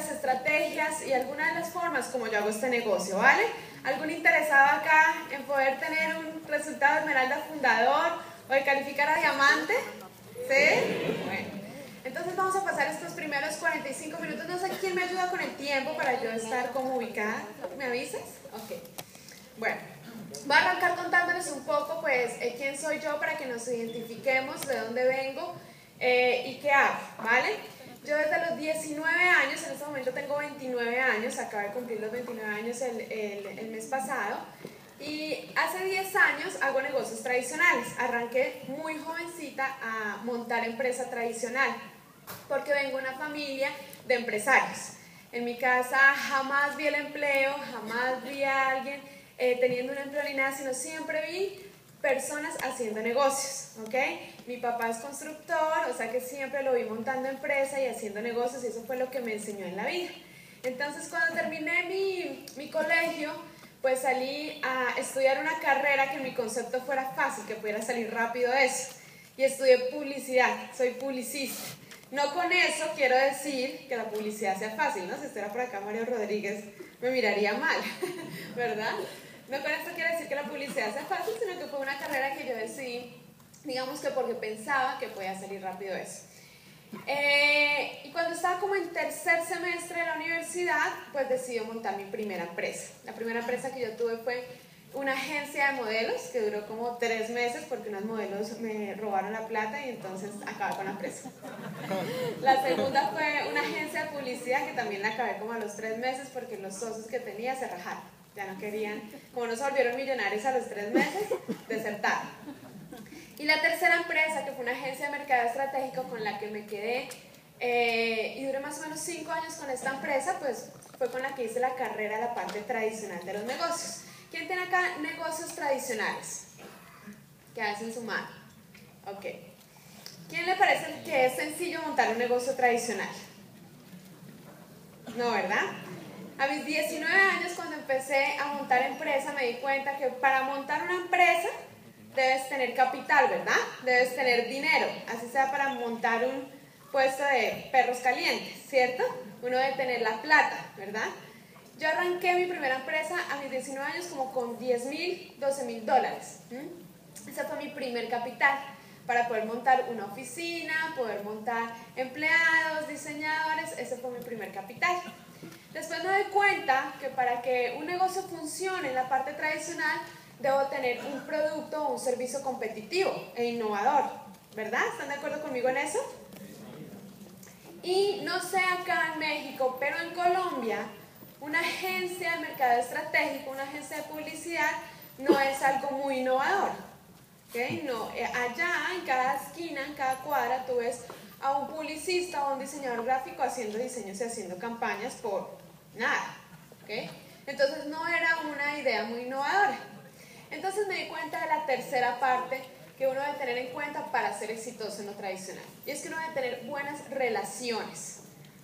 las estrategias y algunas de las formas como yo hago este negocio, ¿vale? ¿Algún interesado acá en poder tener un resultado de esmeralda fundador o de calificar a diamante? ¿Sí? Bueno, entonces vamos a pasar estos primeros 45 minutos. No sé quién me ayuda con el tiempo para yo estar como ubicada. ¿Me avisas? Ok. Bueno, voy a arrancar contándoles un poco, pues, quién soy yo para que nos identifiquemos, de dónde vengo y qué hago, ¿vale? Yo desde los 19 años, en este momento tengo 29 años, acabo de cumplir los 29 años el mes pasado, y hace 10 años hago negocios tradicionales. Arranqué muy jovencita a montar empresa tradicional, porque vengo de una familia de empresarios. En mi casa jamás vi el empleo, jamás vi a alguien teniendo un empleo ni nada, sino siempre vi personas haciendo negocios, ¿ok? Mi papá es constructor, o sea que siempre lo vi montando empresa y haciendo negocios, y eso fue lo que me enseñó en la vida. Entonces, cuando terminé mi colegio, pues salí a estudiar una carrera que en mi concepto fuera fácil, que pudiera salir rápido de eso, y estudié publicidad, soy publicista. No con eso quiero decir que la publicidad sea fácil, ¿no? Si estuviera por acá Mario Rodríguez me miraría mal, ¿verdad? No con esto quiero decir que la publicidad sea fácil, sino que fue una carrera que yo decidí, digamos que porque pensaba que podía salir rápido eso. Y cuando estaba como en tercer semestre de la universidad, pues decidí montar mi primera empresa. La primera empresa que yo tuve fue una agencia de modelos que duró como 3 meses porque unos modelos me robaron la plata y entonces acabé con la empresa. La segunda fue una agencia de publicidad que también la acabé como a los 3 meses porque los socios que tenía se rajaron. Ya no querían, como no se volvieron millonarios a los 3 meses, desertaron. Y la tercera empresa, que fue una agencia de mercado estratégico con la que me quedé y duré más o menos 5 años con esta empresa, pues fue con la que hice la carrera, la parte tradicional de los negocios. ¿Quién tiene acá negocios tradicionales? Que hacen su mano. Ok. ¿Quién le parece que es sencillo montar un negocio tradicional? No, ¿verdad? A mis 19 años, cuando empecé a montar empresa, me di cuenta que para montar una empresa debes tener capital, ¿verdad? Debes tener dinero, así sea para montar un puesto de perros calientes, ¿cierto? Uno debe tener la plata, ¿verdad? Yo arranqué mi primera empresa a mis 19 años como con $10,000, $12,000. Ese fue mi primer capital para poder montar una oficina, poder montar empleados, diseñadores. Ese fue mi primer capital. Después me doy cuenta que para que un negocio funcione en la parte tradicional, debo tener un producto o un servicio competitivo e innovador, ¿verdad? ¿Están de acuerdo conmigo en eso? Y no sé acá en México, pero en Colombia, una agencia de mercado estratégico, una agencia de publicidad, no es algo muy innovador. ¿Okay? No, allá en cada esquina, en cada cuadra, tú ves a un publicista o un diseñador gráfico haciendo diseños y haciendo campañas por nada. ¿Okay? Entonces no era una idea muy innovadora. Entonces me di cuenta de la tercera parte que uno debe tener en cuenta para ser exitoso en lo tradicional. Y es que uno debe tener buenas relaciones.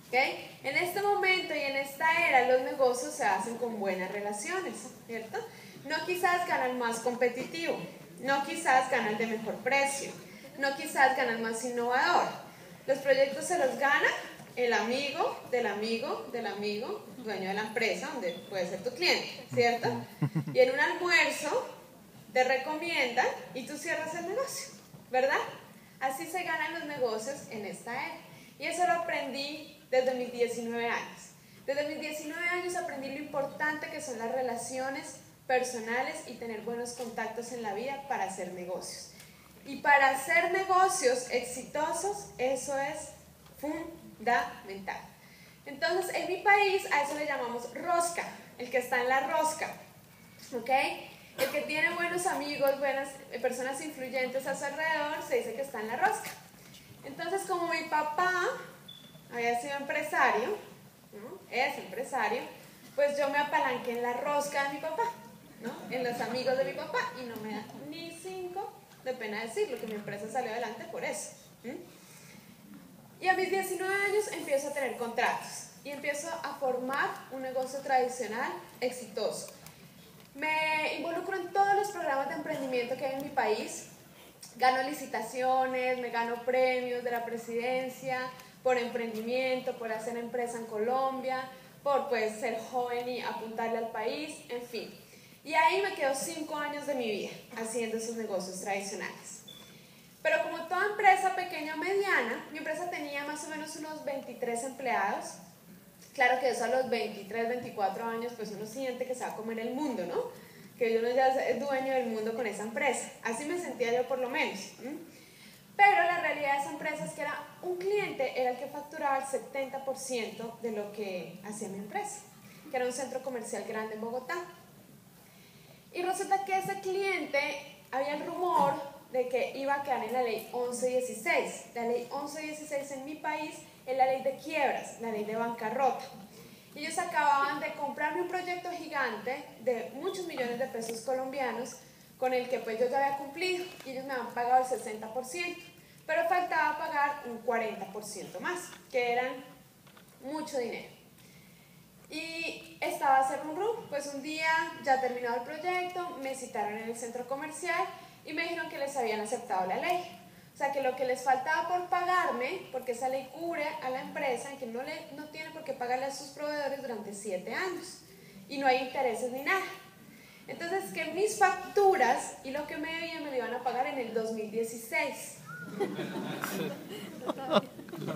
¿Okay? En este momento y en esta era los negocios se hacen con buenas relaciones, ¿cierto? No quizás ganan más competitivo, no quizás ganan de mejor precio, no quizás ganan más innovador. Los proyectos se los gana el amigo del amigo del amigo, dueño de la empresa, donde puede ser tu cliente, ¿cierto? Y en un almuerzo te recomiendan y tú cierras el negocio, ¿verdad? Así se ganan los negocios en esta era. Y eso lo aprendí desde mis 19 años. Desde mis 19 años aprendí lo importante que son las relaciones personales y tener buenos contactos en la vida para hacer negocios. Y para hacer negocios exitosos, eso es fundamental. Entonces, en mi país a eso le llamamos rosca, el que está en la rosca, ¿ok? El que tiene buenos amigos, buenas personas influyentes a su alrededor, se dice que está en la rosca. Entonces, como mi papá había sido empresario, ¿no? Es empresario, pues yo me apalanqué en la rosca de mi papá, ¿no? En los amigos de mi papá, y no me da ni 5 de pena decirlo, que mi empresa salió adelante por eso. Y a mis 19 años empiezo a tener contratos y empiezo a formar un negocio tradicional exitoso. Me involucro en todos los programas de emprendimiento que hay en mi país, gano licitaciones, me gano premios de la presidencia, por emprendimiento, por hacer empresa en Colombia, por pues ser joven y apuntarle al país, en fin. Y ahí me quedo 5 años de mi vida haciendo esos negocios tradicionales. Pero como toda empresa pequeña o mediana, mi empresa tenía más o menos unos 23 empleados. Claro que eso a los 23, 24 años, pues uno siente que se va a comer el mundo, ¿no? Que uno ya es dueño del mundo con esa empresa. Así me sentía yo por lo menos. Pero la realidad de esa empresa es que era un cliente era el que facturaba el 70% de lo que hacía mi empresa, que era un centro comercial grande en Bogotá. Y resulta que ese cliente, había el rumor de que iba a quedar en la ley 1116. La ley 1116 en mi país es la ley de quiebras, la ley de bancarrota. Y ellos acababan de comprarme un proyecto gigante de muchos millones de pesos colombianos con el que pues yo ya había cumplido y ellos me habían pagado el 60%, pero faltaba pagar un 40% más, que eran mucho dinero. Y estaba a hacer un run, pues un día ya terminado el proyecto, me citaron en el centro comercial y me dijeron que les habían aceptado la ley. O sea que lo que les faltaba por pagarme, porque esa ley cubre a la empresa en que no tiene por qué pagarle a sus proveedores durante 7 años y no hay intereses ni nada. Entonces que mis facturas y lo que me debían me lo iban a pagar en el 2016.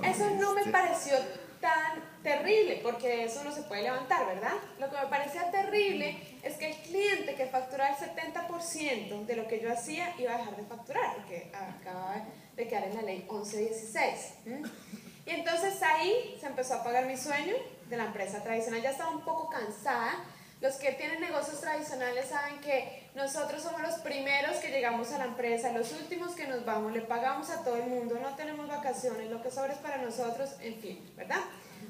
Eso no me pareció tan terrible, porque eso no se puede levantar, ¿verdad? Lo que me parecía terrible es que el cliente que facturaba el 70% de lo que yo hacía iba a dejar de facturar, porque acababa de quedar en la ley 1116. Y entonces ahí se empezó a apagar mi sueño de la empresa tradicional. Ya estaba un poco cansada. Los que tienen negocios tradicionales saben que nosotros somos los primeros que llegamos a la empresa, los últimos que nos vamos, le pagamos a todo el mundo, no tenemos vacaciones, lo que sobra es para nosotros, en fin, ¿verdad?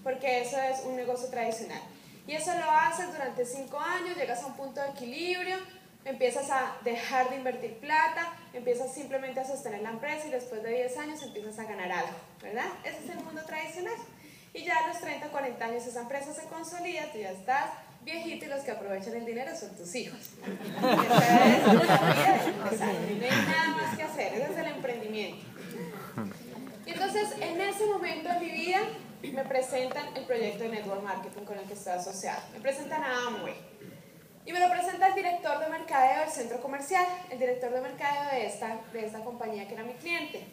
Porque eso es un negocio tradicional. Y eso lo haces durante 5 años, llegas a un punto de equilibrio, empiezas a dejar de invertir plata, empiezas simplemente a sostener la empresa y después de 10 años empiezas a ganar algo, ¿verdad? Ese es el mundo tradicional. Y ya a los 30, 40 años esa empresa se consolida, tú ya estás viejito y los que aprovechan el dinero son tus hijos. Esa es la vida de empresario. No hay nada más que hacer, ese es el emprendimiento. Y entonces en ese momento de mi vida me presentan el proyecto de Network Marketing con el que estoy asociado. Me presentan a Amway. Y me lo presenta el director de mercadeo del centro comercial, el director de mercadeo de esta compañía que era mi cliente.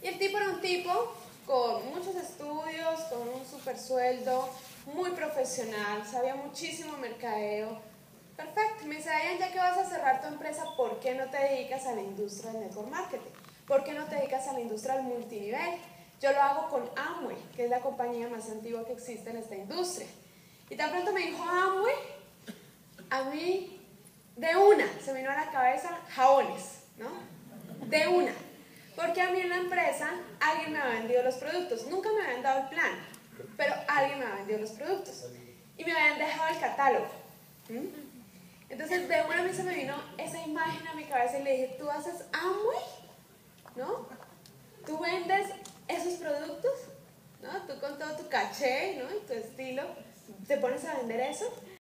Y el tipo era un tipo con muchos estudios, con un super sueldo, muy profesional, sabía muchísimo mercadeo. Perfecto, me dice, Dayan, ya que vas a cerrar tu empresa, ¿por qué no te dedicas a la industria del network marketing? ¿Por qué no te dedicas a la industria del multinivel? Yo lo hago con Amway, que es la compañía más antigua que existe en esta industria. Y tan pronto me dijo Amway, a mí de una se me vino a la cabeza jabones, ¿no? De una. Porque a mí en la empresa alguien me había vendido los productos. Nunca me habían dado el plan, pero alguien me había vendido los productos. Y me habían dejado el catálogo. Entonces de una vez se me vino esa imagen a mi cabeza y le dije, ¿tú haces Amway? ¿No? ¿Tú vendes esos productos? ¿No? Tú con todo tu caché, ¿no? Y tu estilo, ¿te pones a vender eso?